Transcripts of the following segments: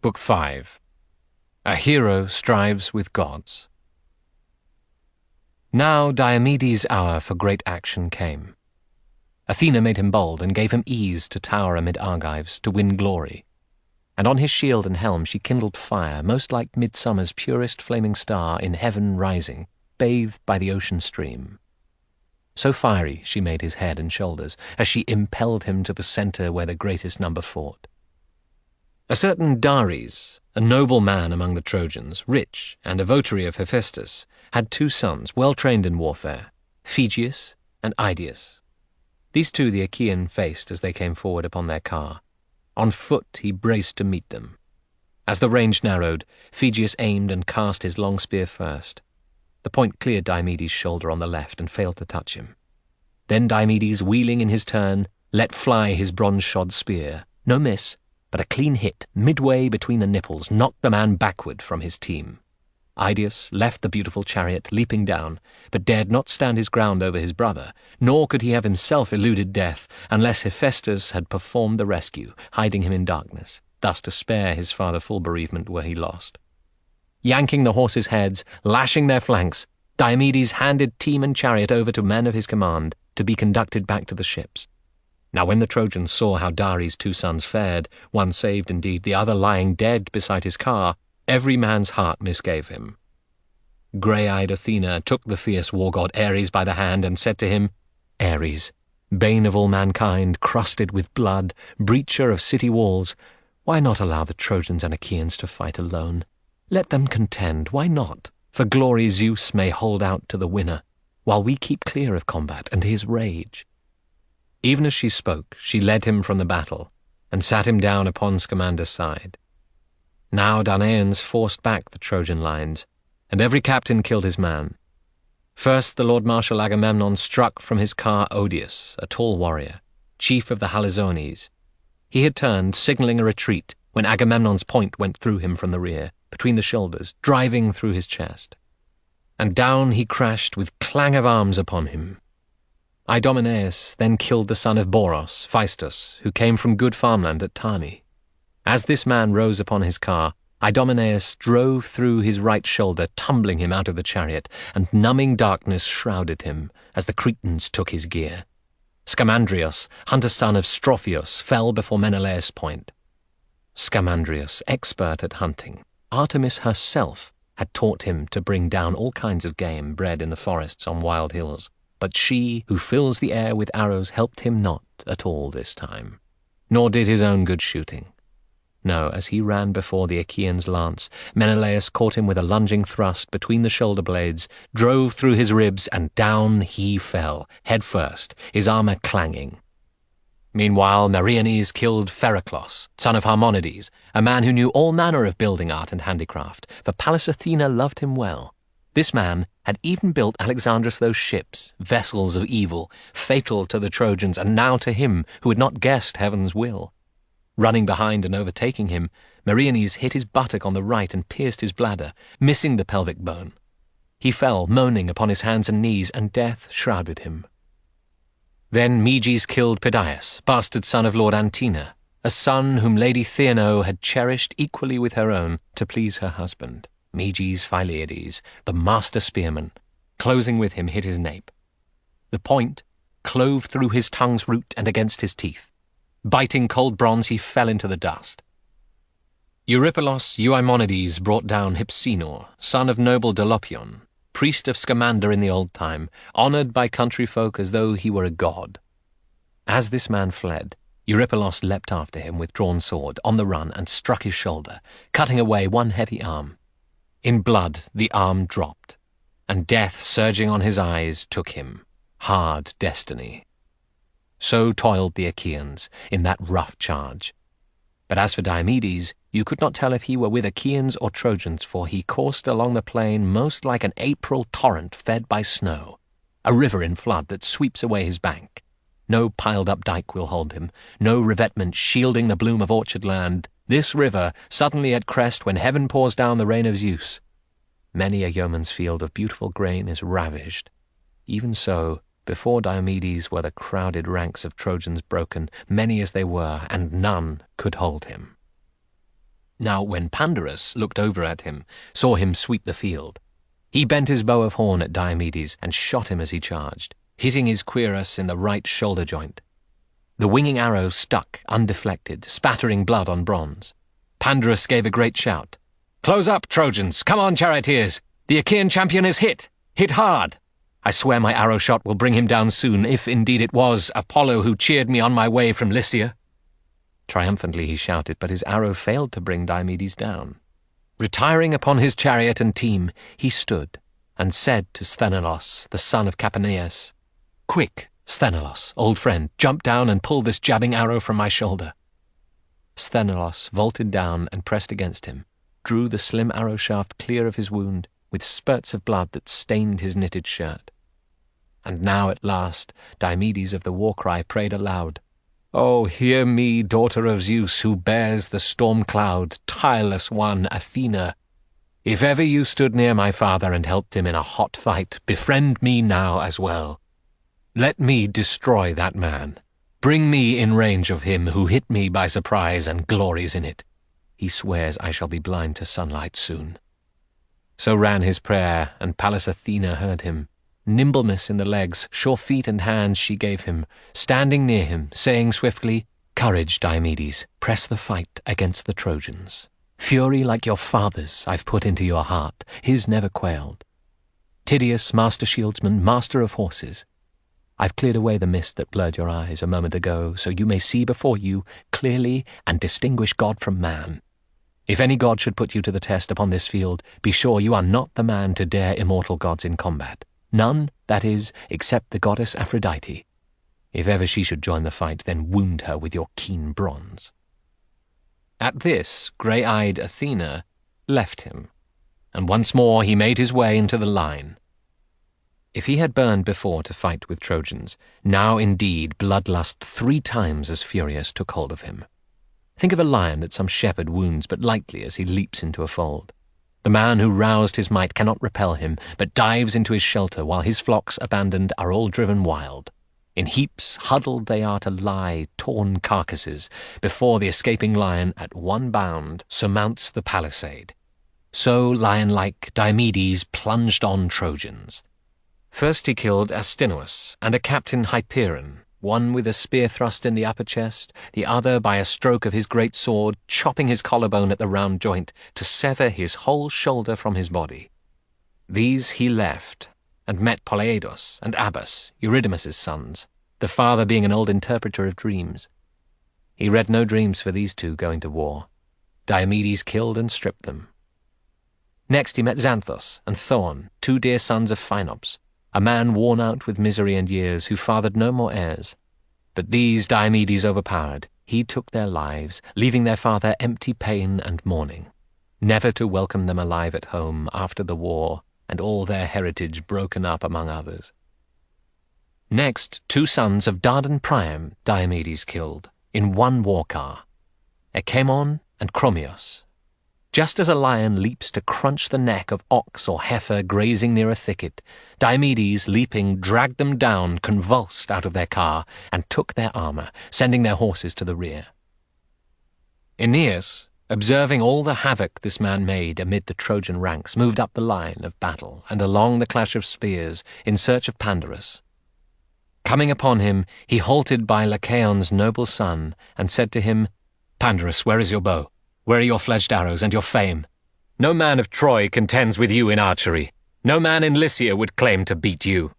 Book 5. A Hero Strives with Gods. Now Diomedes' hour for great action came. Athena made him bold and gave him ease to tower amid Argives, to win glory. And on his shield and helm she kindled fire, most like midsummer's purest flaming star in heaven rising, bathed by the ocean stream. So fiery she made his head and shoulders, as she impelled him to the centre where the greatest number fought. A certain Dares, a noble man among the Trojans, rich and a votary of Hephaestus, had 2 sons, well trained in warfare, Phegeus and Idaeus. These 2 the Achaean faced as they came forward upon their car. On foot he braced to meet them. As the range narrowed, Phegeus aimed and cast his long spear first. The point cleared Diomedes' shoulder on the left and failed to touch him. Then Diomedes, wheeling in his turn, let fly his bronze-shod spear. No miss, but a clean hit, midway between the nipples, knocked the man backward from his team. Idaeus left the beautiful chariot, leaping down, but dared not stand his ground over his brother, nor could he have himself eluded death unless Hephaestus had performed the rescue, hiding him in darkness, thus to spare his father full bereavement were he lost. Yanking the horses' heads, lashing their flanks, Diomedes handed team and chariot over to men of his command to be conducted back to the ships. Now when the Trojans saw how Dares' 2 sons fared, one saved indeed, the other lying dead beside his car, every man's heart misgave him. Grey-eyed Athena took the fierce war-god Ares by the hand and said to him, "Ares, bane of all mankind, crusted with blood, breacher of city walls, why not allow the Trojans and Achaeans to fight alone? Let them contend, why not? For glory Zeus may hold out to the winner, while we keep clear of combat and his rage." Even as she spoke, she led him from the battle, and sat him down upon Scamander's side. Now Danaans forced back the Trojan lines, and every captain killed his man. First the Lord Marshal Agamemnon struck from his car Odius, a tall warrior, chief of the Halizones. He had turned, signalling a retreat, when Agamemnon's point went through him from the rear, between the shoulders, driving through his chest. And down he crashed with clang of arms upon him. Idomeneus then killed the son of Boros, Phaestus, who came from good farmland at Tani. As this man rose upon his car, Idomeneus drove through his right shoulder, tumbling him out of the chariot, and numbing darkness shrouded him as the Cretans took his gear. Scamandrius, hunter-son of Strophius, fell before Menelaus' point. Scamandrius, expert at hunting, Artemis herself had taught him to bring down all kinds of game bred in the forests on wild hills. But she, who fills the air with arrows, helped him not at all this time, nor did his own good shooting. No, as he ran before the Achaean's lance, Menelaus caught him with a lunging thrust between the shoulder blades, drove through his ribs, and down he fell, head first, his armour clanging. Meanwhile Meriones killed Phereclos, son of Harmonides, a man who knew all manner of building art and handicraft, for Pallas Athena loved him well. This man had even built Alexandrus those ships, vessels of evil, fatal to the Trojans, and now to him who had not guessed heaven's will. Running behind and overtaking him, Meriones hit his buttock on the right and pierced his bladder, missing the pelvic bone. He fell, moaning, upon his hands and knees, and death shrouded him. Then Meges killed Pedaius, bastard son of Lord Antenor, a son whom Lady Theano had cherished equally with her own to please her husband. Meges Phileides, the master spearman, closing with him, hit his nape. The point clove through his tongue's root and against his teeth. Biting cold bronze, he fell into the dust. Eurypylos Euaimonides brought down Hypsenor, son of noble Dolopion, priest of Scamander in the old time, honoured by country folk as though he were a god. As this man fled, Eurypylos leapt after him with drawn sword, on the run, and struck his shoulder, cutting away one heavy arm. In blood the arm dropped, and death surging on his eyes took him. Hard destiny. So toiled the Achaeans in that rough charge. But as for Diomedes, you could not tell if he were with Achaeans or Trojans, for he coursed along the plain most like an April torrent fed by snow, a river in flood that sweeps away his bank. No piled-up dike will hold him, no revetment shielding the bloom of orchard land. This river, suddenly at crest when heaven pours down the rain of Zeus. Many a yeoman's field of beautiful grain is ravished. Even so, before Diomedes were the crowded ranks of Trojans broken, many as they were, and none could hold him. Now when Pandarus looked over at him, saw him sweep the field, he bent his bow of horn at Diomedes and shot him as he charged, hitting his cuirass in the right shoulder joint. The winging arrow stuck, undeflected, spattering blood on bronze. Pandarus gave a great shout. "Close up, Trojans! Come on, charioteers! The Achaean champion is hit! Hit hard! I swear my arrow shot will bring him down soon, if indeed it was Apollo who cheered me on my way from Lycia." Triumphantly he shouted, but his arrow failed to bring Diomedes down. Retiring upon his chariot and team, he stood, and said to Sthenelus, the son of Aeneas, "Quick, Sthenelus, old friend, jump down and pull this jabbing arrow from my shoulder." Sthenelus vaulted down and pressed against him, drew the slim arrow shaft clear of his wound, with spurts of blood that stained his knitted shirt. And now at last Diomedes of the war-cry prayed aloud, "Oh, hear me, daughter of Zeus, who bears the storm cloud, tireless one, Athena. If ever you stood near my father and helped him in a hot fight, befriend me now as well. Let me destroy that man. Bring me in range of him who hit me by surprise and glories in it. He swears I shall be blind to sunlight soon." So ran his prayer, and Pallas Athena heard him. Nimbleness in the legs, sure feet and hands she gave him, standing near him, saying swiftly, "Courage, Diomedes, press the fight against the Trojans. Fury like your father's I've put into your heart, his never quailed. Tydeus, master shieldsman, master of horses, I've cleared away the mist that blurred your eyes a moment ago, so you may see before you clearly and distinguish God from man. If any god should put you to the test upon this field, be sure you are not the man to dare immortal gods in combat. None, that is, except the goddess Aphrodite. If ever she should join the fight, then wound her with your keen bronze." At this, grey-eyed Athena left him, and once more he made his way into the line. If he had burned before to fight with Trojans, now indeed bloodlust 3 times as furious took hold of him. Think of a lion that some shepherd wounds but lightly as he leaps into a fold. The man who roused his might cannot repel him, but dives into his shelter while his flocks abandoned are all driven wild. In heaps huddled they are to lie, torn carcasses, before the escaping lion at one bound surmounts the palisade. So, lion-like, Diomedes plunged on Trojans. First he killed Astynous and a captain Hyperon, one with a spear thrust in the upper chest, the other by a stroke of his great sword, chopping his collarbone at the round joint to sever his whole shoulder from his body. These he left, and met Polyeidos and Abas, Eurydamas' sons, the father being an old interpreter of dreams. He read no dreams for these two going to war. Diomedes killed and stripped them. Next he met Xanthus and Thoon, 2 dear sons of Phaenops, a man worn out with misery and years, who fathered no more heirs. But these Diomedes overpowered. He took their lives, leaving their father empty pain and mourning, never to welcome them alive at home after the war, and all their heritage broken up among others. Next, 2 sons of Dardan Priam Diomedes killed, in one war-car, Echemon and Chromios. Just as a lion leaps to crunch the neck of ox or heifer grazing near a thicket, Diomedes, leaping, dragged them down, convulsed, out of their car, and took their armor, sending their horses to the rear. Aeneas, observing all the havoc this man made amid the Trojan ranks, moved up the line of battle and along the clash of spears in search of Pandarus. Coming upon him, he halted by Lycaon's noble son, and said to him, "Pandarus, where is your bow? Where are your fledged arrows and your fame? No man of Troy contends with you in archery. No man in Lycia would claim to beat you.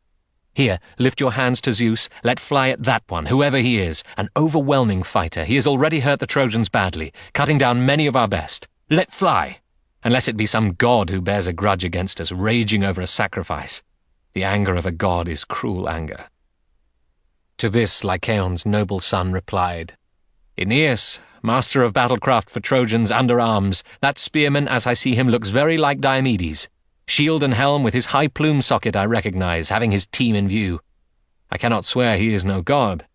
Here, lift your hands to Zeus, let fly at that one, whoever he is, an overwhelming fighter. He has already hurt the Trojans badly, cutting down many of our best. Let fly, unless it be some god who bears a grudge against us, raging over a sacrifice. The anger of a god is cruel anger." To this Lycaon's noble son replied, "Aeneas, master of battlecraft for Trojans under arms, that spearman, as I see him, looks very like Diomedes. Shield and helm with his high plume socket I recognize, having his team in view. I cannot swear he is no god.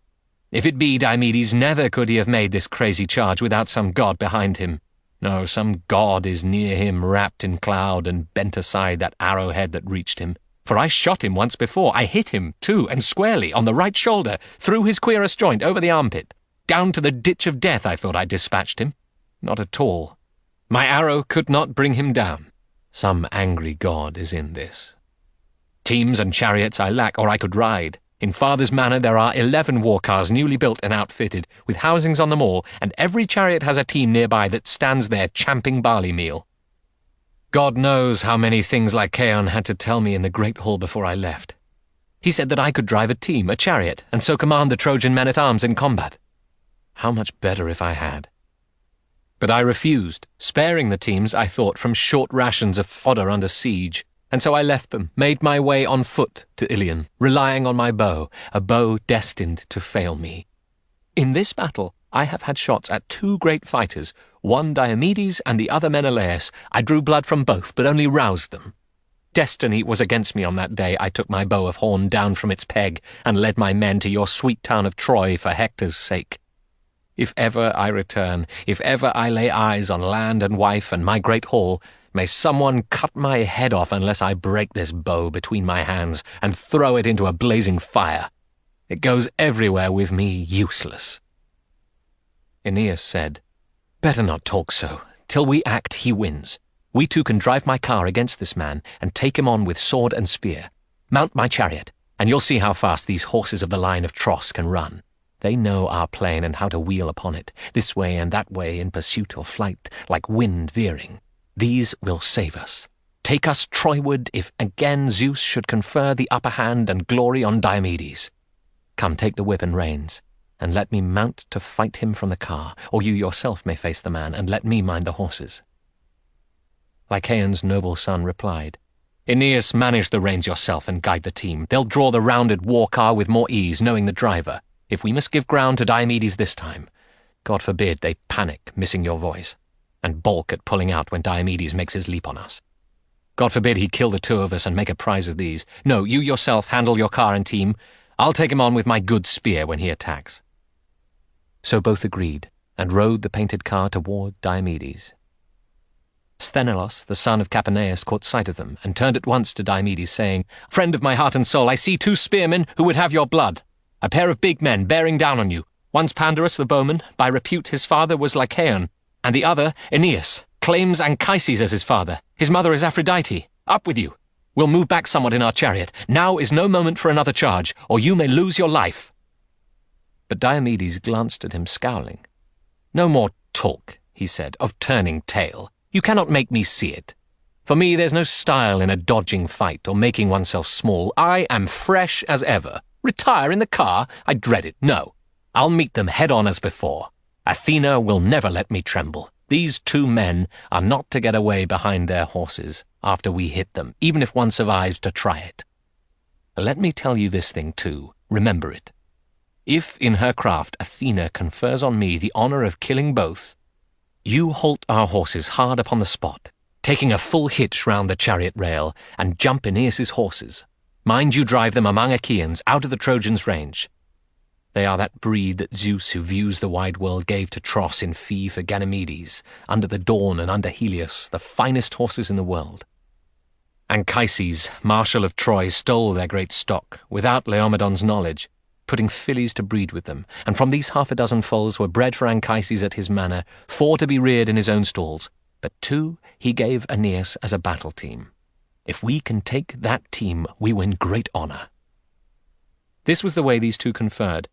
If it be Diomedes, never could he have made this crazy charge without some god behind him. No, some god is near him, wrapped in cloud, and bent aside that arrowhead that reached him. For I shot him once before. I hit him, too, and squarely, on the right shoulder, through his cuirass joint, over the armpit. Down to the ditch of death I thought I dispatched him. Not at all. My arrow could not bring him down. Some angry god is in this. Teams and chariots I lack, or I could ride. In father's manor there are 11 war cars newly built and outfitted, with housings on them all, and every chariot has a team nearby that stands there champing barley meal. God knows how many things Lycaon had to tell me in the great hall before I left. He said that I could drive a team, a chariot, and so command the Trojan men-at-arms in combat. How much better if I had. But I refused, sparing the teams, I thought, from short rations of fodder under siege, and so I left them, made my way on foot to Ilion, relying on my bow, a bow destined to fail me. In this battle I have had shots at 2 great fighters, one Diomedes and the other Menelaus. I drew blood from both, but only roused them. Destiny was against me on that day. I took my bow of horn down from its peg, and led my men to your sweet town of Troy for Hector's sake. If ever I return, if ever I lay eyes on land and wife and my great hall, may someone cut my head off unless I break this bow between my hands and throw it into a blazing fire. It goes everywhere with me useless. Aeneas said, Better not talk so. Till we act, he wins. We 2 can drive my car against this man and take him on with sword and spear. Mount my chariot, and you'll see how fast these horses of the line of Tros can run. They know our plain and how to wheel upon it, this way and that way in pursuit or flight, like wind veering. These will save us. Take us Troyward if again Zeus should confer the upper hand and glory on Diomedes. Come, take the whip and reins, and let me mount to fight him from the car, or you yourself may face the man, and let me mind the horses. Lycaon's noble son replied, Aeneas, manage the reins yourself and guide the team. They'll draw the rounded war car with more ease, knowing the driver. If we must give ground to Diomedes this time, God forbid they panic, missing your voice, and balk at pulling out when Diomedes makes his leap on us. God forbid he kill the 2 of us and make a prize of these. No, you yourself handle your car and team. I'll take him on with my good spear when he attacks. So both agreed, and rode the painted car toward Diomedes. Sthenelus, the son of Capaneus, caught sight of them, and turned at once to Diomedes, saying, Friend of my heart and soul, I see 2 spearmen who would have your blood. A pair of big men bearing down on you. One's Pandarus the bowman, by repute his father was Lycaon, and the other, Aeneas, claims Anchises as his father. His mother is Aphrodite. Up with you. We'll move back somewhat in our chariot. Now is no moment for another charge, or you may lose your life. But Diomedes glanced at him, scowling. No more talk, he said, of turning tail. You cannot make me see it. For me there's no style in a dodging fight or making oneself small. I am fresh as ever. Retire in the car? I dread it. No. I'll meet them head-on as before. Athena will never let me tremble. These 2 men are not to get away behind their horses after we hit them, even if one survives to try it. Let me tell you this thing, too. Remember it. If in her craft Athena confers on me the honor of killing both, you halt our horses hard upon the spot, taking a full hitch round the chariot rail, and jump Aeneas's horses. Mind you drive them among Achaeans, out of the Trojans' range. They are that breed that Zeus, who views the wide world, gave to Tros in fee for Ganymedes, under the Dawn and under Helios, the finest horses in the world. Anchises, marshal of Troy, stole their great stock, without Laomedon's knowledge, putting fillies to breed with them, and from these 6 foals were bred for Anchises at his manor, 4 to be reared in his own stalls, but 2 he gave Aeneas as a battle team. If we can take that team, we win great honor. This was the way these 2 conferred.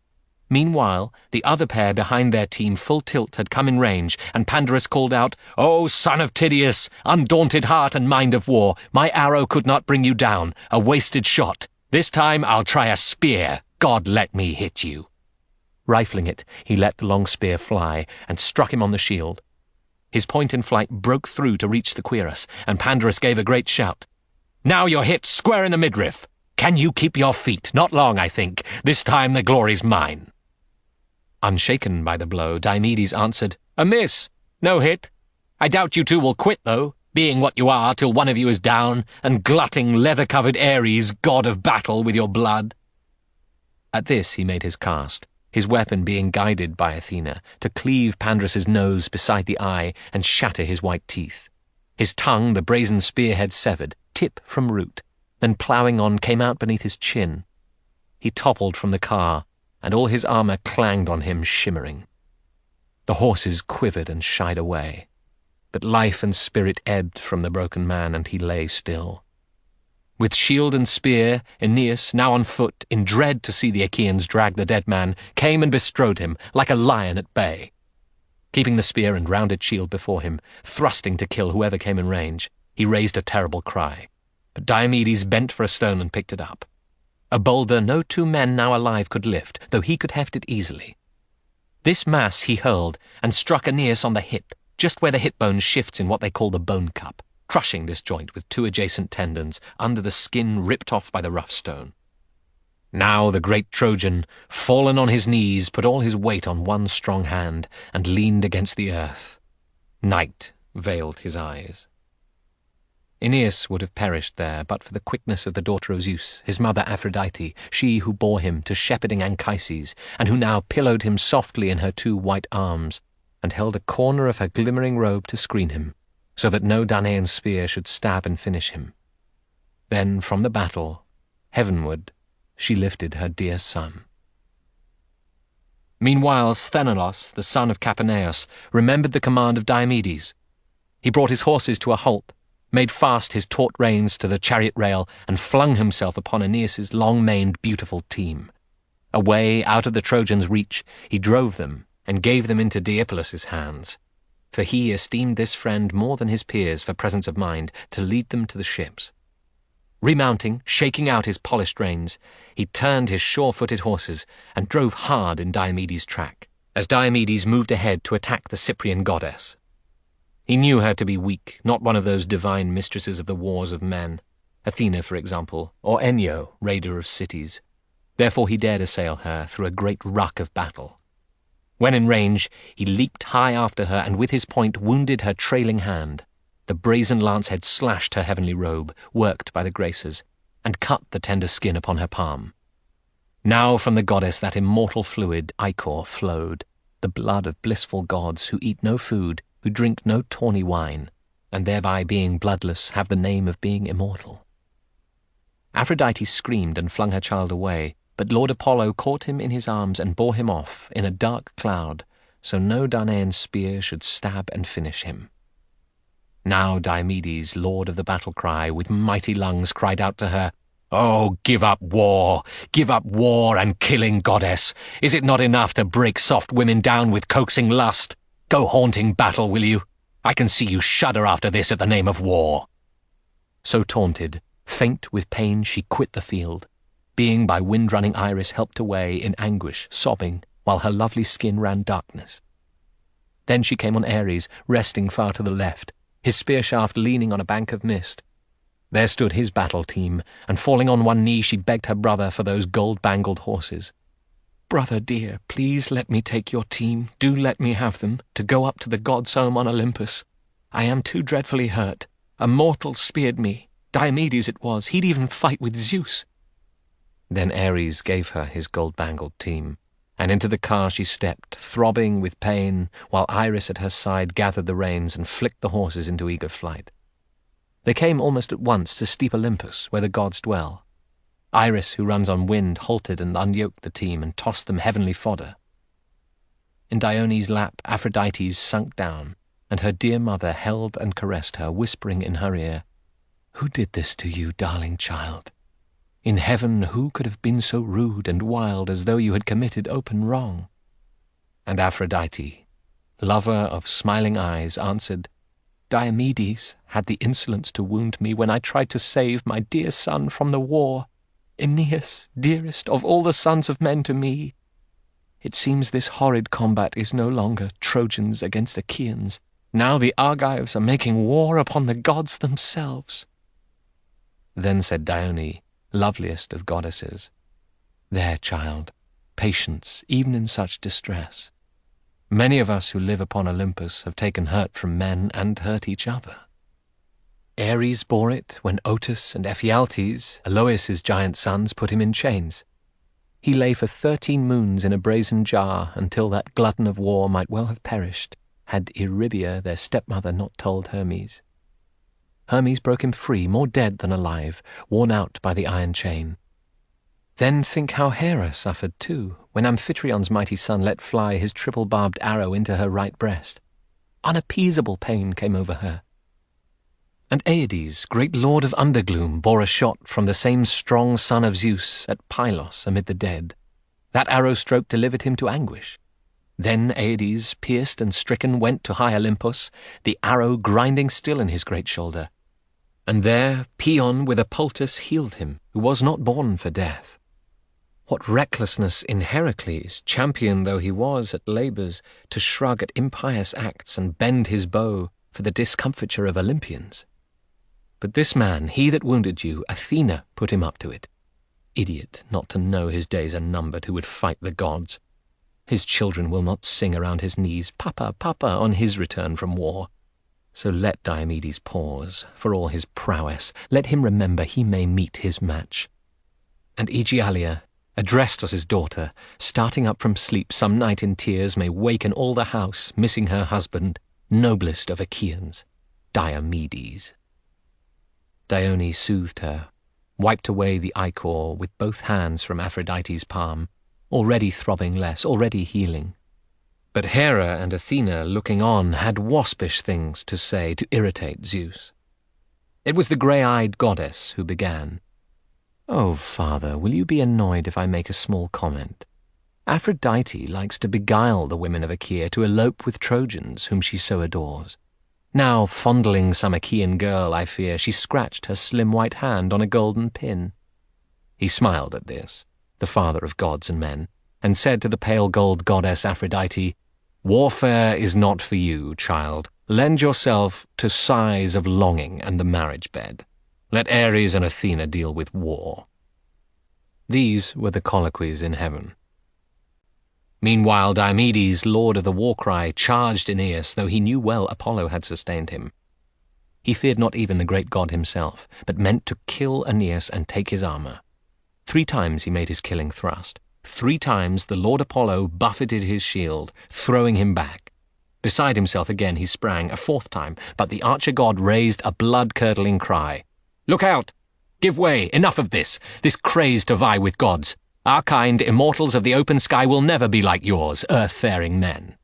Meanwhile, the other pair behind their team full tilt had come in range, and Pandarus called out, O son of Tydeus, undaunted heart and mind of war, my arrow could not bring you down, a wasted shot. This time I'll try a spear. God let me hit you. Rifling it, he let the long spear fly, and struck him on the shield. His point in flight broke through to reach the cuirass, and Pandarus gave a great shout. Now you're hit square in the midriff. Can you keep your feet? Not long, I think. This time the glory's mine. Unshaken by the blow, Diomedes answered, A miss. No hit. I doubt you 2 will quit, though, being what you are, till one of you is down, and glutting leather-covered Ares, god of battle, with your blood. At this he made his cast, his weapon being guided by Athena, to cleave Pandarus's nose beside the eye and shatter his white teeth. His tongue the brazen spearhead severed, tip from root, then ploughing on came out beneath his chin. He toppled from the car, and all his armor clanged on him shimmering. The horses quivered and shied away. But life and spirit ebbed from the broken man, and he lay still. With shield and spear, Aeneas, now on foot, in dread to see the Achaeans drag the dead man, came and bestrode him, like a lion at bay. Keeping the spear and rounded shield before him, thrusting to kill whoever came in range, he raised a terrible cry. But Diomedes bent for a stone and picked it up. A boulder no two men now alive could lift, though he could heft it easily. This mass he hurled, and struck Aeneas on the hip, just where the hip bone shifts in what they call the bone cup, crushing this joint with two adjacent tendons under the skin ripped off by the rough stone. Now the great Trojan, fallen on his knees, put all his weight on one strong hand, and leaned against the earth. Night veiled his eyes. Aeneas would have perished there but for the quickness of the daughter of Zeus, his mother Aphrodite, she who bore him to shepherding Anchises, and who now pillowed him softly in her two white arms, and held a corner of her glimmering robe to screen him, so that no Danaan spear should stab and finish him. Then from the battle, heavenward, she lifted her dear son. Meanwhile Sthenelus, the son of Capaneus, remembered the command of Diomedes. He brought his horses to a halt, made fast his taut reins to the chariot rail, and flung himself upon Aeneas's long-maned, beautiful team. Away, out of the Trojans' reach, he drove them, and gave them into Deipolus' hands, for he esteemed this friend more than his peers for presence of mind to lead them to the ships. Remounting, shaking out his polished reins, he turned his sure-footed horses and drove hard in Diomedes' track, as Diomedes moved ahead to attack the Cyprian goddess. He knew her to be weak, not one of those divine mistresses of the wars of men, Athena, for example, or Enyo, raider of cities. Therefore he dared assail her through a great ruck of battle. When in range, he leaped high after her, and with his point wounded her trailing hand. The brazen lance had slashed her heavenly robe, worked by the Graces, and cut the tender skin upon her palm. Now from the goddess that immortal fluid, ichor, flowed, the blood of blissful gods who eat no food, who drink no tawny wine, and thereby being bloodless have the name of being immortal. Aphrodite screamed and flung her child away, but Lord Apollo caught him in his arms and bore him off in a dark cloud, so no Danaan spear should stab and finish him. Now Diomedes, lord of the battle-cry, with mighty lungs cried out to her, "Oh, give up war and killing, goddess! Is it not enough to break soft women down with coaxing lust? Go haunting battle, will you? I can see you shudder after this at the name of war." So taunted, faint with pain, she quit the field, being by wind-running Iris helped away in anguish, sobbing, while her lovely skin ran darkness. Then she came on Ares, resting far to the left, his spear shaft leaning on a bank of mist. There stood his battle team, and falling on one knee she begged her brother for those gold-bangled horses. "Brother dear, please let me take your team, do let me have them, to go up to the gods' home on Olympus. I am too dreadfully hurt. A mortal speared me. Diomedes it was, he'd even fight with Zeus." Then Ares gave her his gold-bangled team, and into the car she stepped, throbbing with pain, while Iris at her side gathered the reins and flicked the horses into eager flight. They came almost at once to steep Olympus, where the gods dwell. Iris, who runs on wind, halted and unyoked the team and tossed them heavenly fodder. In Dione's lap Aphrodite sunk down, and her dear mother held and caressed her, whispering in her ear, "Who did this to you, darling child? In heaven who could have been so rude and wild as though you had committed open wrong?" And Aphrodite, lover of smiling eyes, answered, "Diomedes had the insolence to wound me when I tried to save my dear son from the war. Aeneas, dearest of all the sons of men to me. It seems this horrid combat is no longer Trojans against Achaeans. Now the Argives are making war upon the gods themselves." Then said Dione, loveliest of goddesses, "There, child, patience, even in such distress. Many of us who live upon Olympus have taken hurt from men and hurt each other. Ares bore it when Otus and Ephialtes, Aloeus' giant sons, put him in chains. He lay for 13 moons in a brazen jar until that glutton of war might well have perished, had Eurybia, their stepmother, not told Hermes. Hermes broke him free, more dead than alive, worn out by the iron chain. Then think how Hera suffered too, when Amphitryon's mighty son let fly his triple-barbed arrow into her right breast. Unappeasable pain came over her. And Aeneas, great lord of undergloom, bore a shot from the same strong son of Zeus at Pylos amid the dead. That arrow stroke delivered him to anguish. Then Aeneas, pierced and stricken, went to high Olympus, the arrow grinding still in his great shoulder. And there Paeon with a poultice healed him, who was not born for death. What recklessness in Heracles, champion though he was at labours, to shrug at impious acts and bend his bow for the discomfiture of Olympians. But this man, he that wounded you, Athena put him up to it. Idiot, not to know his days are numbered, who would fight the gods. His children will not sing around his knees, Papa, Papa, on his return from war. So let Diomedes pause, for all his prowess, let him remember he may meet his match. And Aegialia, addressed as his daughter, starting up from sleep some night in tears, may waken all the house, missing her husband, noblest of Achaeans, Diomedes. Dione soothed her, wiped away the ichor with both hands from Aphrodite's palm, already throbbing less, already healing. But Hera and Athena, looking on, had waspish things to say to irritate Zeus. It was the grey-eyed goddess who began. "Oh, father, will you be annoyed if I make a small comment? Aphrodite likes to beguile the women of Achaea to elope with Trojans whom she so adores. Now, fondling some Achaean girl, I fear, she scratched her slim white hand on a golden pin." He smiled at this, the father of gods and men, and said to the pale gold goddess Aphrodite, "Warfare is not for you, child. Lend yourself to sighs of longing and the marriage bed. Let Ares and Athena deal with war." These were the colloquies in heaven. Meanwhile Diomedes, lord of the war-cry, charged Aeneas, though he knew well Apollo had sustained him. He feared not even the great god himself, but meant to kill Aeneas and take his armour. 3 times he made his killing thrust. 3 times the lord Apollo buffeted his shield, throwing him back. Beside himself again he sprang a 4th time, but the archer-god raised a blood-curdling cry. "Look out! Give way! Enough of this craze to vie with gods! Our kind, immortals of the open sky, will never be like yours, earth-faring men."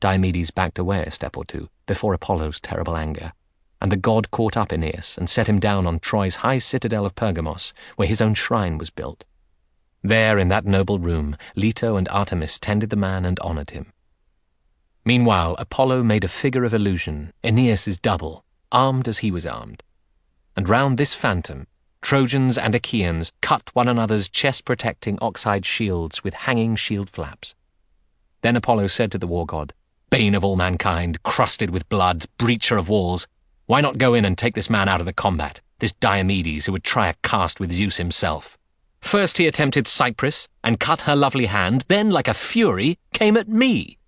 Diomedes backed away a step or 2 before Apollo's terrible anger, and the god caught up Aeneas and set him down on Troy's high citadel of Pergamos, where his own shrine was built. There, in that noble room, Leto and Artemis tended the man and honoured him. Meanwhile, Apollo made a figure of illusion, Aeneas's double, armed as he was armed. And round this phantom, Trojans and Achaeans cut one another's chest-protecting oxide shields with hanging shield flaps. Then Apollo said to the war god, "Bane of all mankind, crusted with blood, breacher of walls, why not go in and take this man out of the combat, this Diomedes who would try a cast with Zeus himself? First he attempted Cypris and cut her lovely hand, then, like a fury, came at me."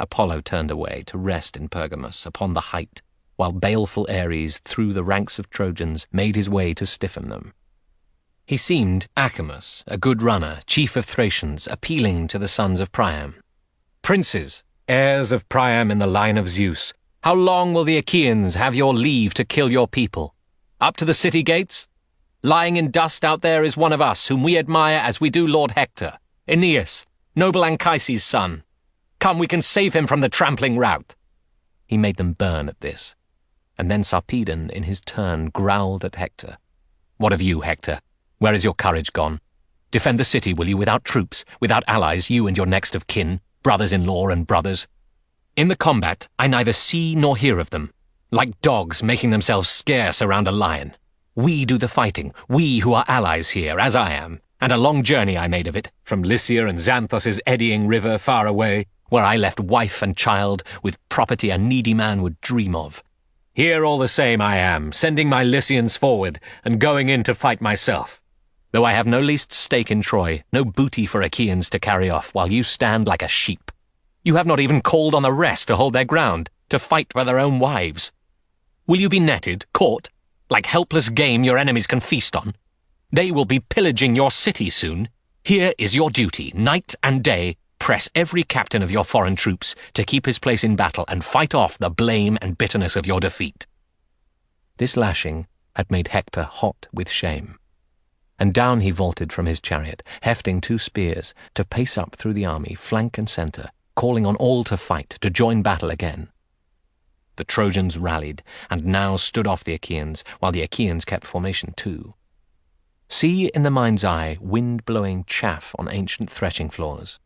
Apollo turned away to rest in Pergamos upon the height, while baleful Ares, through the ranks of Trojans, made his way to stiffen them. He seemed Acamas, a good runner, chief of Thracians, appealing to the sons of Priam. "Princes, heirs of Priam in the line of Zeus, how long will the Achaeans have your leave to kill your people? Up to the city gates? Lying in dust out there is one of us, whom we admire as we do Lord Hector, Aeneas, noble Anchises' son. Come, we can save him from the trampling rout." He made them burn at this. And then Sarpedon, in his turn, growled at Hector. "What of you, Hector? Where is your courage gone? Defend the city, will you, without troops, without allies, you and your next of kin, brothers-in-law and brothers? In the combat, I neither see nor hear of them, like dogs making themselves scarce around a lion. We do the fighting, we who are allies here, as I am, and a long journey I made of it, from Lycia and Xanthos' eddying river far away, where I left wife and child, with property a needy man would dream of. Here all the same I am, sending my Lycians forward, and going in to fight myself. Though I have no least stake in Troy, no booty for Achaeans to carry off, while you stand like a sheep. You have not even called on the rest to hold their ground, to fight for their own wives. Will you be netted, caught, like helpless game your enemies can feast on? They will be pillaging your city soon. Here is your duty, night and day. Press every captain of your foreign troops to keep his place in battle and fight off the blame and bitterness of your defeat." This lashing had made Hector hot with shame, and down he vaulted from his chariot, hefting 2 spears, to pace up through the army, flank and centre, calling on all to fight, to join battle again. The Trojans rallied, and now stood off the Achaeans, while the Achaeans kept formation too. See in the mind's eye wind-blowing chaff on ancient threshing floors,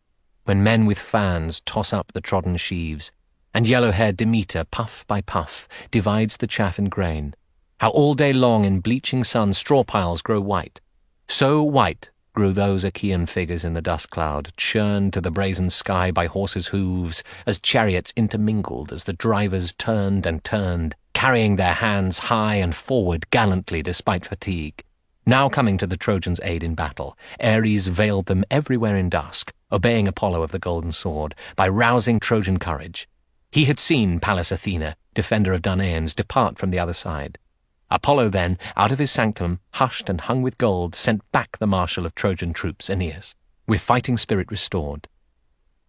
when men with fans toss up the trodden sheaves, and yellow-haired Demeter, puff by puff, divides the chaff and grain. How all day long in bleaching sun straw piles grow white. So white grew those Achaean figures in the dust cloud, churned to the brazen sky by horses' hooves, as chariots intermingled, as the drivers turned and turned, carrying their hands high and forward gallantly despite fatigue. Now coming to the Trojans' aid in battle, Ares veiled them everywhere in dusk, obeying Apollo of the golden sword, by rousing Trojan courage. He had seen Pallas Athena, defender of Danaans, depart from the other side. Apollo then, out of his sanctum, hushed and hung with gold, sent back the marshal of Trojan troops, Aeneas, with fighting spirit restored.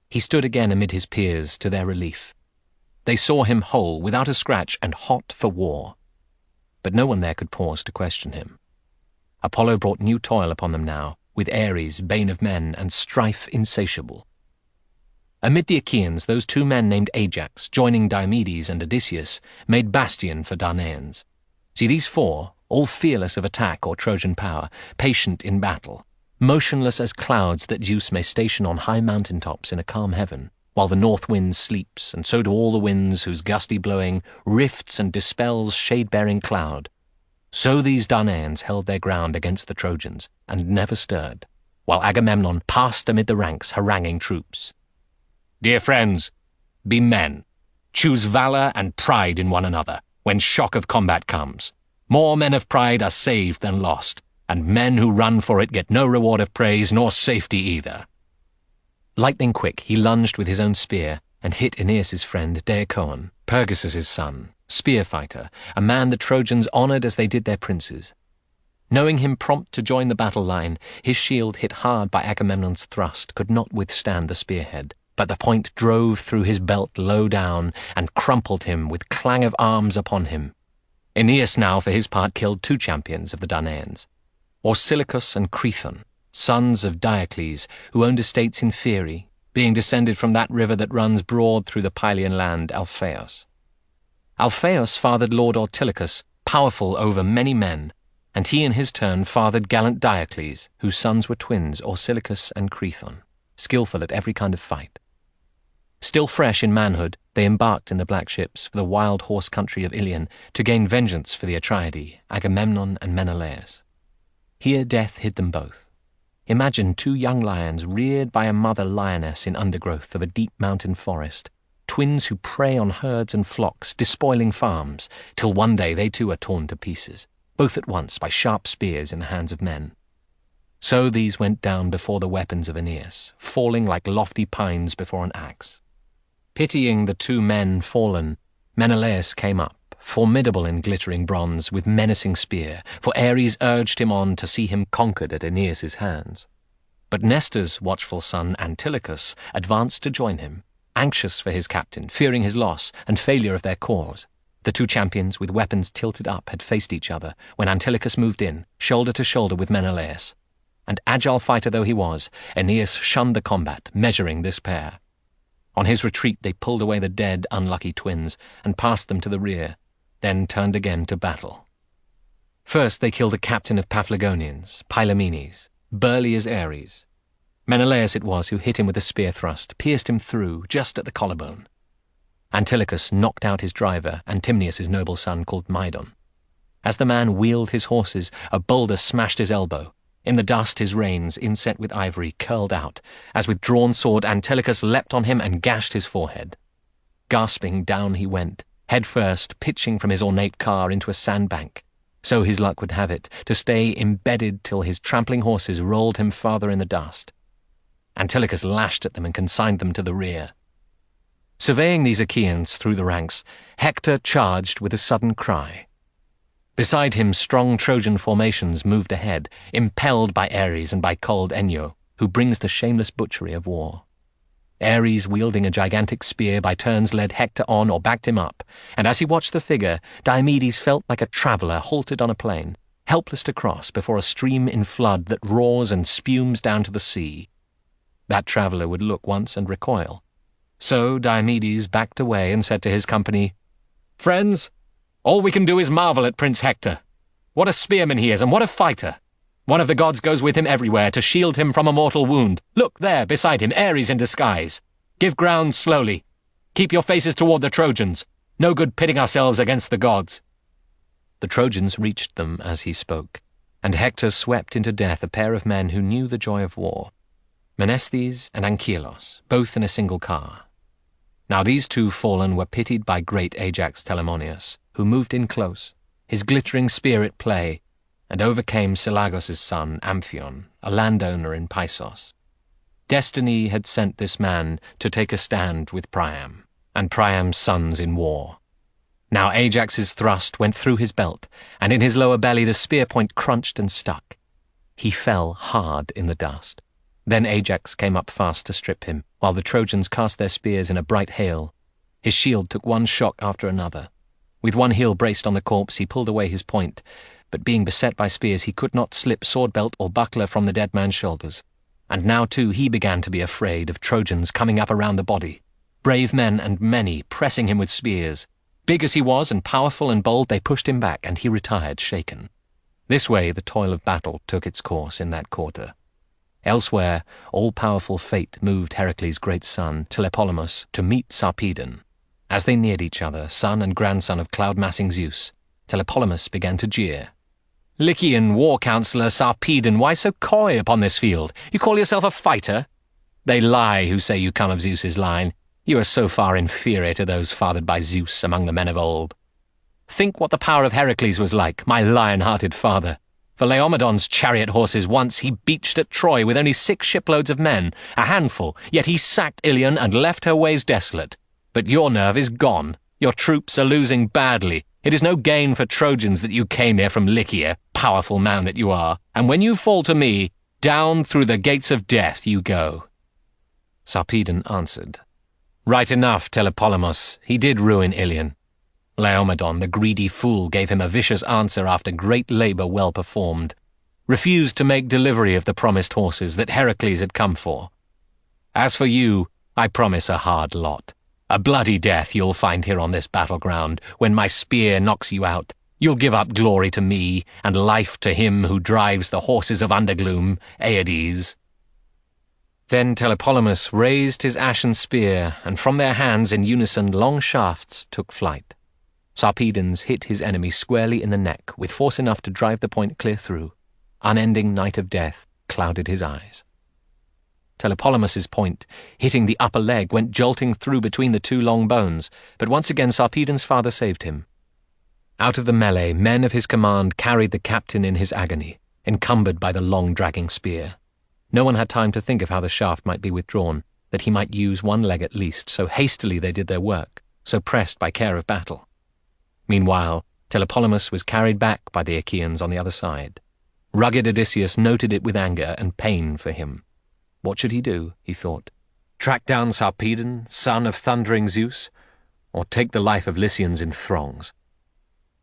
He stood again amid his peers to their relief. They saw him whole, without a scratch, and hot for war. But no one there could pause to question him. Apollo brought new toil upon them now, with Ares, bane of men, and strife insatiable. Amid the Achaeans, those two men named Ajax, joining Diomedes and Odysseus, made bastion for Danaans. See, these four, all fearless of attack or Trojan power, patient in battle, motionless as clouds that Zeus may station on high mountain tops in a calm heaven, while the north wind sleeps, and so do all the winds whose gusty blowing rifts and dispels shade-bearing cloud. So these Danaans held their ground against the Trojans, and never stirred, while Agamemnon passed amid the ranks haranguing troops. "Dear friends, be men. Choose valor and pride in one another. When shock of combat comes, more men of pride are saved than lost, and men who run for it get no reward of praise nor safety either." Lightning quick, he lunged with his own spear and hit Aeneas' friend Deicoon, Pergus' son, spear fighter, a man the Trojans honored as they did their princes. Knowing him prompt to join the battle line, his shield, hit hard by Agamemnon's thrust, could not withstand the spearhead, but the point drove through his belt low down and crumpled him with clang of arms upon him. Aeneas now for his part killed two champions of the Danaans, Orsilochus and Crethon, sons of Diocles, who owned estates in Pheræ, being descended from that river that runs broad through the Pylian land, Alpheus. Alpheus fathered Lord Orsilochus, powerful over many men, and he in his turn fathered gallant Diocles, whose sons were twins, Orsilochus and Crethon, skillful at every kind of fight. Still fresh in manhood, they embarked in the black ships for the wild horse country of Ilion to gain vengeance for the Atreidae, Agamemnon and Menelaus. Here death hid them both. Imagine two young lions reared by a mother lioness in undergrowth of a deep mountain forest, twins who prey on herds and flocks, despoiling farms, till one day they too are torn to pieces, both at once by sharp spears in the hands of men. So these went down before the weapons of Aeneas, falling like lofty pines before an axe. Pitying the two men fallen, Menelaus came up, formidable in glittering bronze, with menacing spear, for Ares urged him on to see him conquered at Aeneas' hands. But Nestor's watchful son Antilochus advanced to join him, anxious for his captain, fearing his loss and failure of their cause. The two champions, with weapons tilted up, had faced each other, when Antilochus moved in, shoulder to shoulder with Menelaus. And agile fighter though he was, Aeneas shunned the combat, measuring this pair. On his retreat they pulled away the dead, unlucky twins, and passed them to the rear, then turned again to battle. First they killed a captain of Paphlagonians, Pylaemenes, burly as Ares. Menelaus it was who hit him with a spear thrust, pierced him through, just at the collarbone. Antilochus knocked out his driver, Antimnius' noble son called Mydon. As the man wheeled his horses, a boulder smashed his elbow. In the dust his reins, inset with ivory, curled out, as with drawn sword Antilochus leapt on him and gashed his forehead. Gasping down he went, head first, pitching from his ornate car into a sandbank. So his luck would have it, to stay embedded till his trampling horses rolled him farther in the dust. Antilochus lashed at them and consigned them to the rear. Surveying these Achaeans through the ranks, Hector charged with a sudden cry. Beside him strong Trojan formations moved ahead, impelled by Ares and by cold Enyo, who brings the shameless butchery of war. Ares, wielding a gigantic spear, by turns led Hector on or backed him up, and as he watched the figure, Diomedes felt like a traveller halted on a plain, helpless to cross before a stream in flood that roars and spumes down to the sea. That traveller would look once and recoil. So Diomedes backed away and said to his company, "Friends, all we can do is marvel at Prince Hector. What a spearman he is, and what a fighter! One of the gods goes with him everywhere to shield him from a mortal wound. Look there, beside him, Ares in disguise. Give ground slowly. Keep your faces toward the Trojans. No good pitting ourselves against the gods." The Trojans reached them as he spoke, and Hector swept into death a pair of men who knew the joy of war, Menestheus and Anchialos, both in a single car. Now these two fallen were pitied by great Ajax Telamonius, who moved in close, his glittering spear at play, and overcame Selagus' son, Amphion, a landowner in Paesos. Destiny had sent this man to take a stand with Priam, and Priam's sons in war. Now Ajax's thrust went through his belt, and in his lower belly the spear point crunched and stuck. He fell hard in the dust. Then Ajax came up fast to strip him, while the Trojans cast their spears in a bright hail. His shield took one shock after another. With one heel braced on the corpse, he pulled away his point, but being beset by spears, he could not slip sword belt or buckler from the dead man's shoulders. And now, too, he began to be afraid of Trojans coming up around the body. Brave men and many pressing him with spears. Big as he was and powerful and bold, they pushed him back, and he retired shaken. This way the toil of battle took its course in that quarter. Elsewhere, all-powerful fate moved Heracles' great son, Tlepolemus, to meet Sarpedon. As they neared each other, son and grandson of cloud-massing Zeus, Tlepolemus began to jeer. "Lycian war-counsellor Sarpedon, why so coy upon this field? You call yourself a fighter? They lie who say you come of Zeus's line. You are so far inferior to those fathered by Zeus among the men of old. Think what the power of Heracles was like, my lion-hearted father. For Laomedon's chariot horses once he beached at Troy with only 6 shiploads of men, a handful, yet he sacked Ilion and left her ways desolate. But your nerve is gone. Your troops are losing badly. It is no gain for Trojans that you came here from Lycia, powerful man that you are, and when you fall to me, down through the gates of death you go." Sarpedon answered, "Right enough, Tlepolemus, he did ruin Ilion. Laomedon, the greedy fool, gave him a vicious answer after great labour well performed, refused to make delivery of the promised horses that Heracles had come for. As for you, I promise a hard lot. A bloody death you'll find here on this battleground. When my spear knocks you out, you'll give up glory to me and life to him who drives the horses of Undergloom, Aeneas." Then Tlepolemus raised his ashen spear, and from their hands in unison long shafts took flight. Sarpedon's hit his enemy squarely in the neck, with force enough to drive the point clear through. Unending night of death clouded his eyes. Tlepolemus's point, hitting the upper leg, went jolting through between the 2 long bones, but once again Sarpedon's father saved him. Out of the melee, men of his command carried the captain in his agony, encumbered by the long dragging spear. No one had time to think of how the shaft might be withdrawn, that he might use one leg at least, so hastily they did their work, so pressed by care of battle. Meanwhile, Tlepolemus was carried back by the Achaeans on the other side. Rugged Odysseus noted it with anger and pain for him. What should he do, he thought? Track down Sarpedon, son of thundering Zeus, or take the life of Lycians in throngs?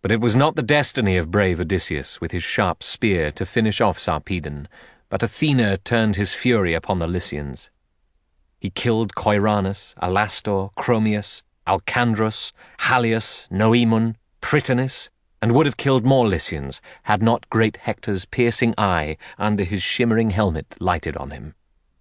But it was not the destiny of brave Odysseus with his sharp spear to finish off Sarpedon, but Athena turned his fury upon the Lycians. He killed Coiranus, Alastor, Chromius, Alcandrus, Halius, Noemun, Prytanis, and would have killed more Lycians had not great Hector's piercing eye under his shimmering helmet lighted on him.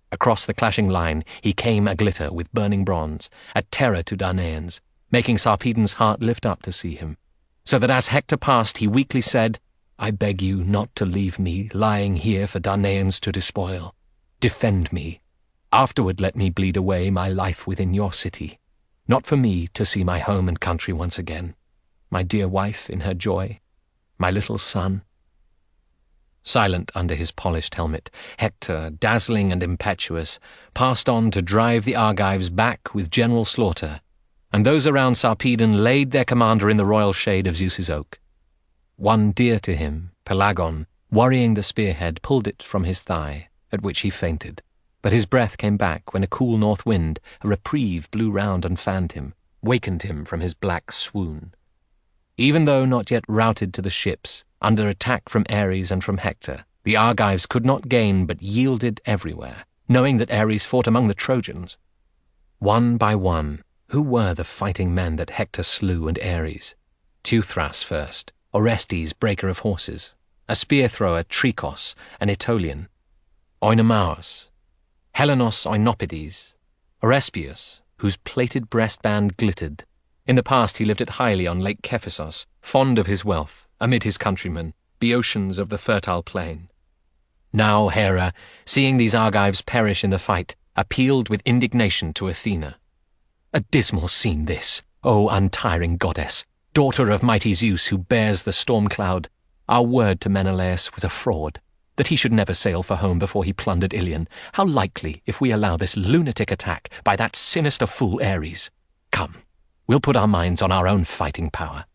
Across the clashing line he came a-glitter with burning bronze, a terror to Danaans, making Sarpedon's heart lift up to see him, so that as Hector passed he weakly said, "I beg you not to leave me lying here for Danaans to despoil. Defend me. Afterward let me bleed away my life within your city. Not for me to see my home and country once again, my dear wife in her joy, my little son." Silent under his polished helmet, Hector, dazzling and impetuous, passed on to drive the Argives back with general slaughter, and those around Sarpedon laid their commander in the royal shade of Zeus's oak. One dear to him, Pelagon, worrying the spearhead, pulled it from his thigh, at which he fainted. But his breath came back when a cool north wind, a reprieve, blew round and fanned him, wakened him from his black swoon. Even though not yet routed to the ships, under attack from Ares and from Hector, the Argives could not gain but yielded everywhere, knowing that Ares fought among the Trojans. One by one, who were the fighting men that Hector slew and Ares? Teuthras first, Orestes, breaker of horses, a spear-thrower Trikos, an Aetolian, Oinomaus, Helenos Oinopides, Orespius, whose plated breastband glittered. In the past he lived at highly on Lake Kephisos, fond of his wealth, amid his countrymen, Boeotians of the fertile plain. Now Hera, seeing these Argives perish in the fight, appealed with indignation to Athena. A dismal scene this, O untiring goddess, daughter of mighty Zeus who bears the storm cloud. Our word to Menelaus was a fraud, that he should never sail for home before he plundered Ilion. How likely if we allow this lunatic attack by that sinister fool Ares? Come, we'll put our minds on our own fighting power.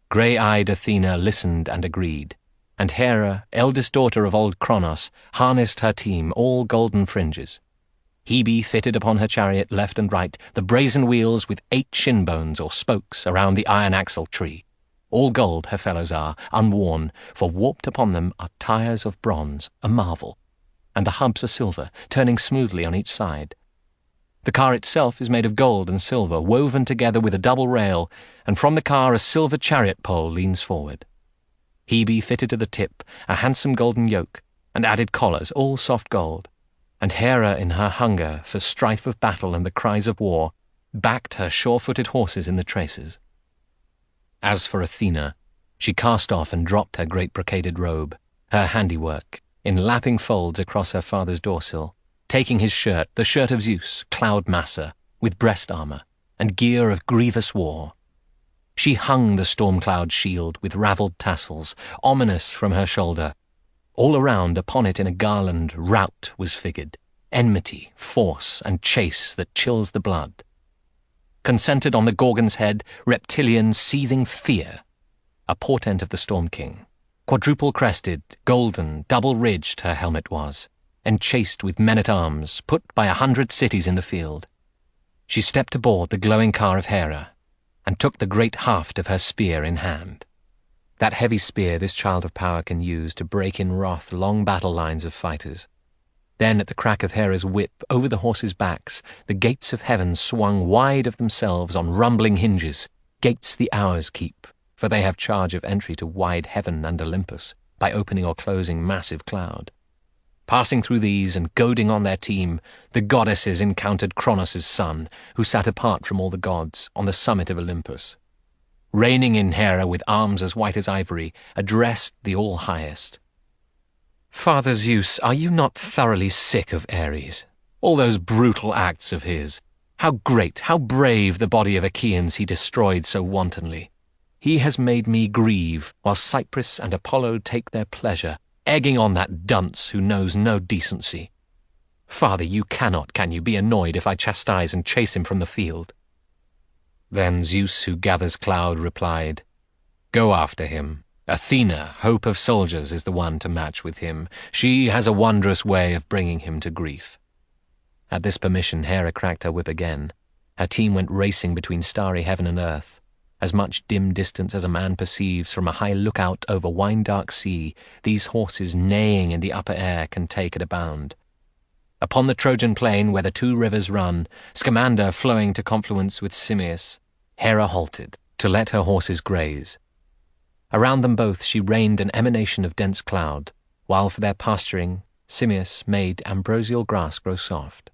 Grey-eyed Athena listened and agreed, and Hera, eldest daughter of old Cronos, harnessed her team, all golden fringes. Hebe fitted upon her chariot left and right the brazen wheels with 8 shin bones or spokes around the iron axle tree. All gold her fellows are, unworn, for warped upon them are tires of bronze, a marvel, and the hubs are silver, turning smoothly on each side. The car itself is made of gold and silver, woven together with a double rail, and from the car a silver chariot pole leans forward. Hebe fitted to the tip a handsome golden yoke, and added collars, all soft gold, and Hera, in her hunger for strife of battle and the cries of war, backed her sure-footed horses in the traces. As for Athena, she cast off and dropped her great brocaded robe, her handiwork, in lapping folds across her father's door-sill, taking his shirt, the shirt of Zeus, cloud masser, with breast armour, and gear of grievous war. She hung the storm-cloud shield with ravelled tassels, ominous from her shoulder. All around upon it in a garland rout was figured, enmity, force, and chase that chills the blood. Concentered on the Gorgon's head, reptilian, seething fear, a portent of the Storm King. Quadruple-crested, golden, double-ridged her helmet was, enchased with men-at-arms, put by 100 cities in the field. She stepped aboard the glowing car of Hera, and took the great haft of her spear in hand. That heavy spear this child of power can use to break in wrath long battle lines of fighters. Then at the crack of Hera's whip, over the horses' backs, the gates of heaven swung wide of themselves on rumbling hinges, gates the hours keep, for they have charge of entry to wide heaven and Olympus, by opening or closing massive cloud. Passing through these and goading on their team, the goddesses encountered Cronos' son, who sat apart from all the gods, on the summit of Olympus. Reigning in Hera with arms as white as ivory, addressed the All-Highest. Father Zeus, are you not thoroughly sick of Ares? All those brutal acts of his. How great, how brave the body of Achaeans he destroyed so wantonly. He has made me grieve, while Cyprus and Apollo take their pleasure, egging on that dunce who knows no decency. Father, you cannot, can you, be annoyed if I chastise and chase him from the field? Then Zeus, who gathers cloud, replied, Go after him. Athena, hope of soldiers, is the one to match with him. She has a wondrous way of bringing him to grief. At this permission, Hera cracked her whip again. Her team went racing between starry heaven and earth, as much dim distance as a man perceives from a high lookout over wine-dark sea, these horses neighing in the upper air can take at a bound. Upon the Trojan plain, where the 2 rivers run, Scamander flowing to confluence with Simius, Hera halted, to let her horses graze. Around them both she rained an emanation of dense cloud, while for their pasturing, Simius made ambrosial grass grow soft.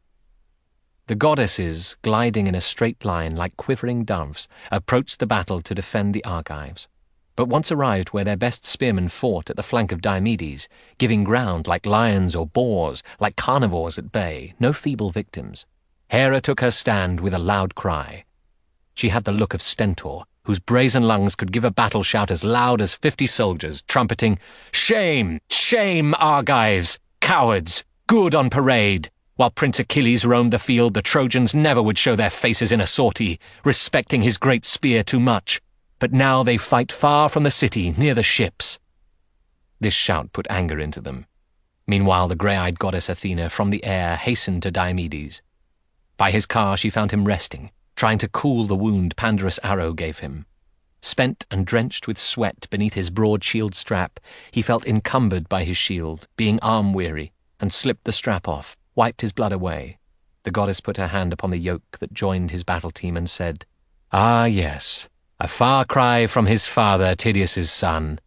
The goddesses, gliding in a straight line like quivering doves, approached the battle to defend the Argives. But once arrived where their best spearmen fought at the flank of Diomedes, giving ground like lions or boars, like carnivores at bay, no feeble victims, Hera took her stand with a loud cry. She had the look of Stentor, whose brazen lungs could give a battle shout as loud as 50 soldiers, trumpeting, Shame! Shame, Argives! Cowards! Good on parade! While Prince Achilles roamed the field, the Trojans never would show their faces in a sortie, respecting his great spear too much. But now they fight far from the city, near the ships. This shout put anger into them. Meanwhile the grey-eyed goddess Athena from the air hastened to Diomedes. By his car she found him resting, trying to cool the wound Pandarus' arrow gave him. Spent and drenched with sweat beneath his broad shield strap, he felt encumbered by his shield, being arm-weary, and slipped the strap off, wiped his blood away. The goddess put her hand upon the yoke that joined his battle team and said, "Ah, yes, a far cry from his father, Tydeus' son.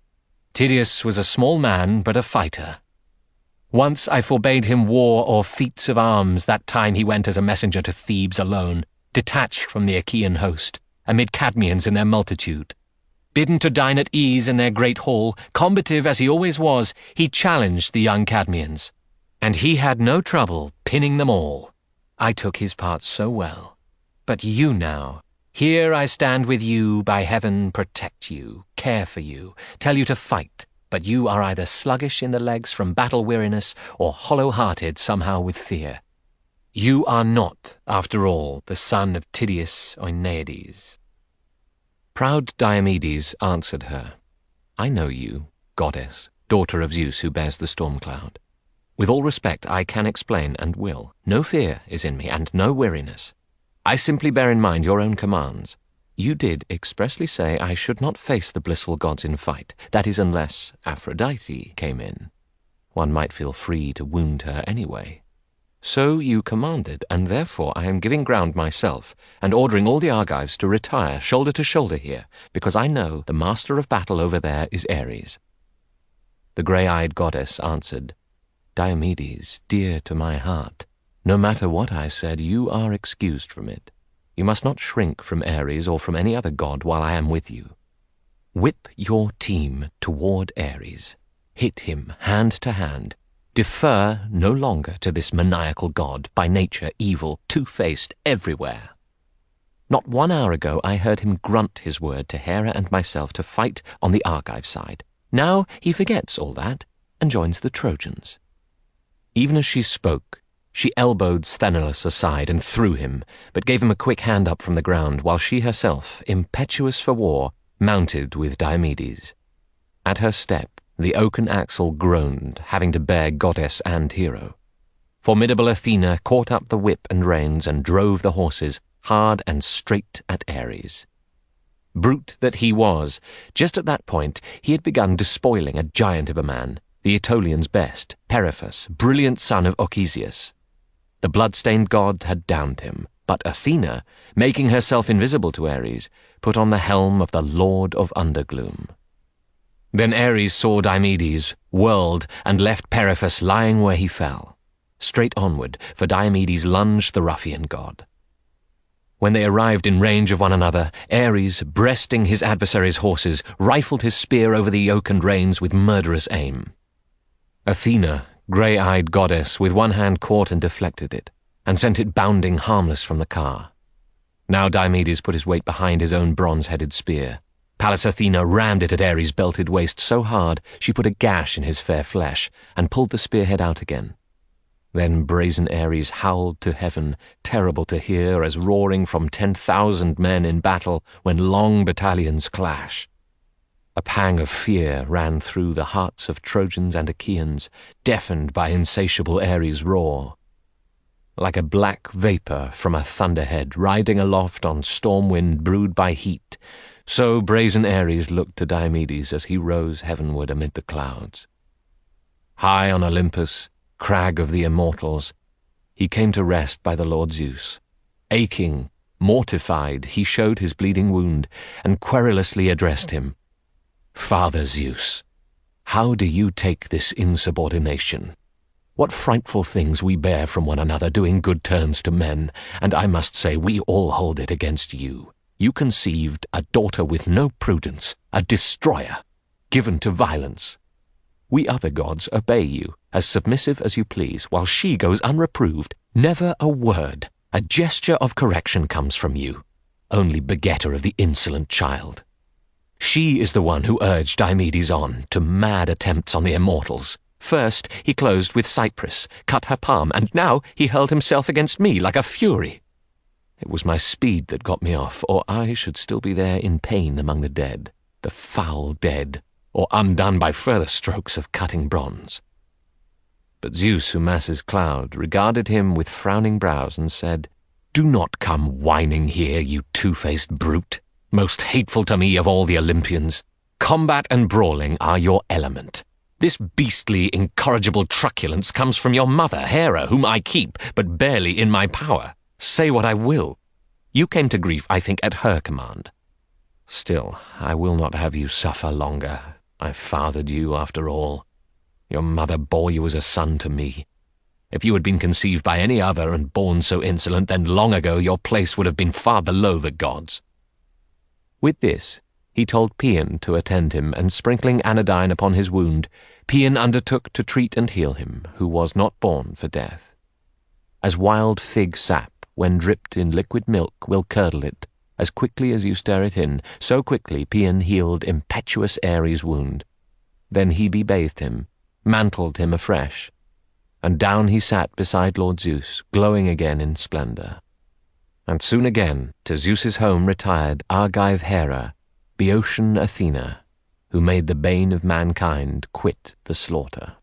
Tydeus was a small man, but a fighter. Once I forbade him war or feats of arms that time he went as a messenger to Thebes alone, detached from the Achaean host, amid Cadmeans in their multitude. Bidden to dine at ease in their great hall, combative as he always was, he challenged the young Cadmeans, and he had no trouble pinning them all. I took his part so well. But you now, here I stand with you, by heaven protect you, care for you, tell you to fight, but you are either sluggish in the legs from battle weariness or hollow-hearted somehow with fear. You are not, after all, the son of Tydeus or Aeneas." Proud Diomedes answered her, "I know you, goddess, daughter of Zeus who bears the storm cloud. With all respect I can explain and will. No fear is in me and no weariness. I simply bear in mind your own commands. You did expressly say I should not face the blissful gods in fight, that is unless Aphrodite came in. One might feel free to wound her anyway. So you commanded, and therefore I am giving ground myself, and ordering all the Argives to retire shoulder to shoulder here, because I know the master of battle over there is Ares." The grey-eyed goddess answered, "Diomedes, dear to my heart, no matter what I said, you are excused from it. You must not shrink from Ares or from any other god while I am with you. Whip your team toward Ares. Hit him hand to hand. Defer no longer to this maniacal god, by nature evil, two-faced everywhere. Not 1 hour ago I heard him grunt his word to Hera and myself to fight on the Argive side. Now he forgets all that and joins the Trojans." Even as she spoke, she elbowed Sthenelus aside and threw him, but gave him a quick hand up from the ground, while she herself, impetuous for war, mounted with Diomedes. At her step, the oaken axle groaned, having to bear goddess and hero. Formidable Athena caught up the whip and reins and drove the horses hard and straight at Ares. Brute that he was, just at that point he had begun despoiling a giant of a man, the Aetolians' best, Periphas, brilliant son of Ochesius. The blood-stained god had downed him, but Athena, making herself invisible to Ares, put on the helm of the Lord of Undergloom. Then Ares saw Diomedes, whirled, and left Periphas lying where he fell. Straight onward, for Diomedes lunged the ruffian god. When they arrived in range of one another, Ares, breasting his adversary's horses, rifled his spear over the yoke and reins with murderous aim. Athena, grey-eyed goddess, with one hand caught and deflected it, and sent it bounding harmless from the car. Now Diomedes put his weight behind his own bronze-headed spear. Pallas Athena rammed it at Ares' belted waist so hard she put a gash in his fair flesh, and pulled the spearhead out again. Then brazen Ares howled to heaven, terrible to hear as roaring from 10,000 men in battle when long battalions clash. A pang of fear ran through the hearts of Trojans and Achaeans, deafened by insatiable Ares' roar. Like a black vapor from a thunderhead riding aloft on storm wind brewed by heat, so brazen Ares looked to Diomedes as he rose heavenward amid the clouds. High on Olympus, crag of the immortals, he came to rest by the Lord Zeus. Aching, mortified, he showed his bleeding wound, and querulously addressed him. "Father Zeus, how do you take this insubordination? What frightful things we bear from one another doing good turns to men, and I must say we all hold it against you. You conceived a daughter with no prudence, a destroyer, given to violence. We other gods obey you, as submissive as you please, while she goes unreproved. Never a word, a gesture of correction comes from you, only begetter of the insolent child. She is the one who urged Diomedes on to mad attempts on the immortals. First he closed with Cypris, cut her palm, and now he hurled himself against me like a fury. It was my speed that got me off, or I should still be there in pain among the dead, the foul dead, or undone by further strokes of cutting bronze." But Zeus, who masses cloud, regarded him with frowning brows and said, "Do not come whining here, you two-faced brute, most hateful to me of all the Olympians. Combat and brawling are your element. This beastly, incorrigible truculence comes from your mother, Hera, whom I keep, but barely in my power. Say what I will. You came to grief, I think, at her command. Still, I will not have you suffer longer. I fathered you, after all. Your mother bore you as a son to me. If you had been conceived by any other and born so insolent, then long ago your place would have been far below the gods." With this, he told Paeon to attend him, and sprinkling anodyne upon his wound, Paeon undertook to treat and heal him, who was not born for death. As wild fig sap, when dripped in liquid milk, will curdle it, as quickly as you stir it in, so quickly Paeon healed impetuous Ares' wound. Then Hebe bathed him, mantled him afresh, and down he sat beside Lord Zeus, glowing again in splendor. And soon again to Zeus's home retired Argive Hera, Boeotian Athena, who made the bane of mankind quit the slaughter.